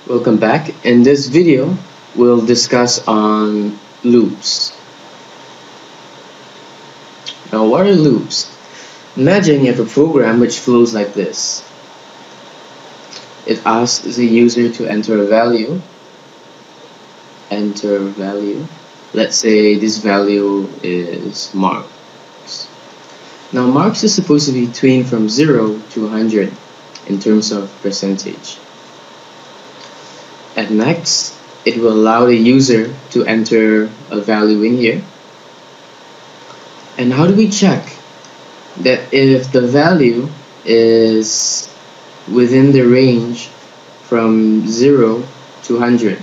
Welcome back. In this video, we'll discuss on loops. Now, what are loops? Imagine you have a program which flows like this. It asks the user to enter a value. Enter value. Let's say this value is marks. Now, marks is supposed to be between from 0 to 100 in terms of percentage. And next, it will allow the user to enter a value in here. And how do we check that if the value is within the range from 0 to 100?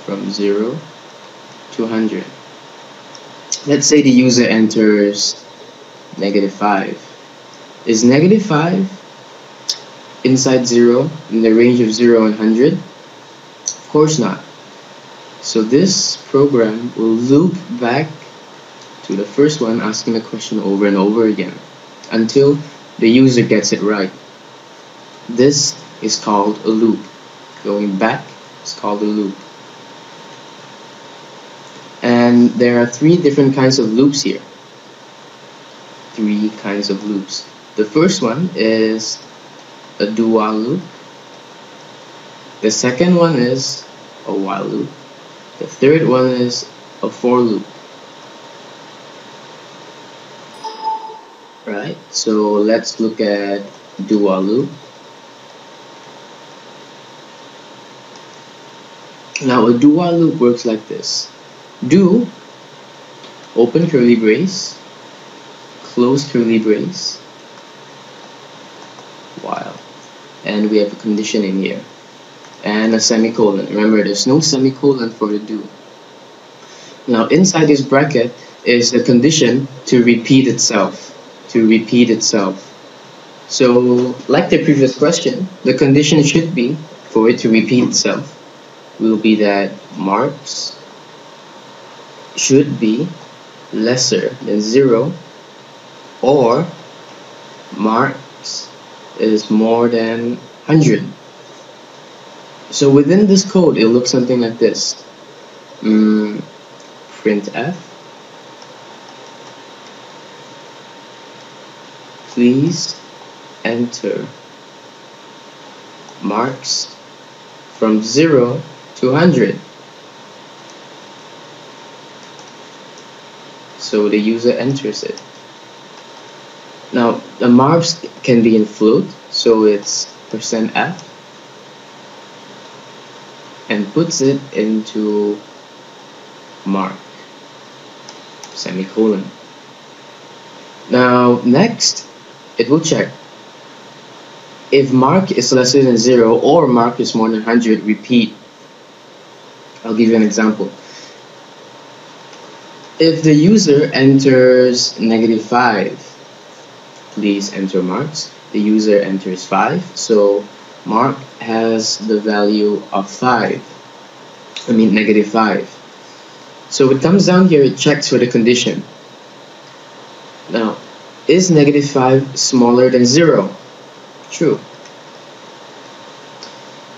From 0 to 100. Let's say the user enters -5. Is -5 inside 0 in the range of 0 and 100? Of course not. So this program will loop back to the first one, asking the question over and over again until the user gets it right. This is called a loop. Going back is called a loop. And there are three different kinds of loops here. Three kinds of loops. The first one is a do while loop. The second one is a while loop. The third one is a for loop. Right, so let's look at do while loop. Now a do while loop works like this. Do, open curly brace, close curly brace, while. And we have a condition in here. And a semicolon. Remember, there's no semicolon for the do. Now inside this bracket is the condition to repeat itself. So like the previous question, the condition should be for it to repeat itself will be that marks should be lesser than 0 or marks is more than 100. So within this code, it looks something like this. Printf, please enter marks from 0 to 100. So the user enters it. Now the marks can be in float, so it's %f, and puts it into mark, semicolon. Now next, it will check if mark is lesser than 0 or mark is more than 100, repeat. I'll give you an example. If the user enters -5, please enter marks. The user enters 5, so mark has the value of 5. I mean -5. So it comes down here, it checks for the condition. Now, is -5 smaller than 0? True.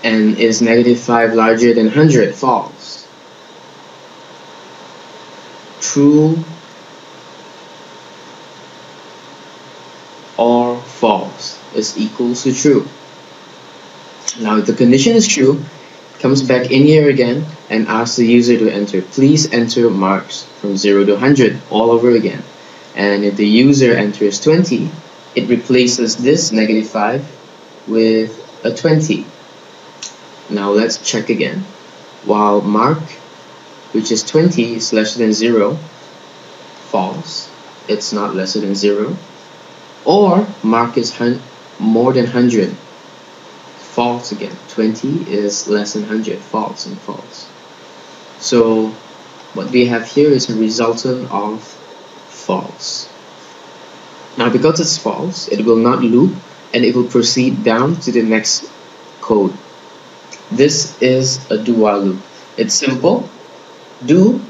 And is -5 larger than 100? False. True or false is equals to true. Now if the condition is true, it comes back in here again and asks the user to enter. Please enter marks from 0 to 100 all over again. And if the user enters 20, it replaces this -5 with a 20. Now let's check again. While mark, which is 20, is lesser than 0, false, it's not lesser than 0. Or mark is more than 100, false again. 20 is less than 100, false and false. So what we have here is a resultant of false. Now because it's false, it will not loop and it will proceed down to the next code. This is a do while loop. It's simple. Do,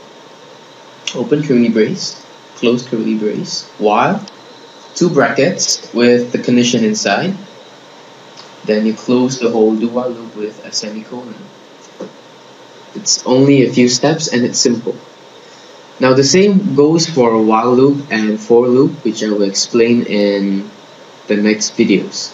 open curly brace, close curly brace, while, two brackets with the condition inside, Then you close the whole do while loop with a semicolon. It's only a few steps and it's simple. Now the same goes for while loop and for loop, which I will explain in the next videos.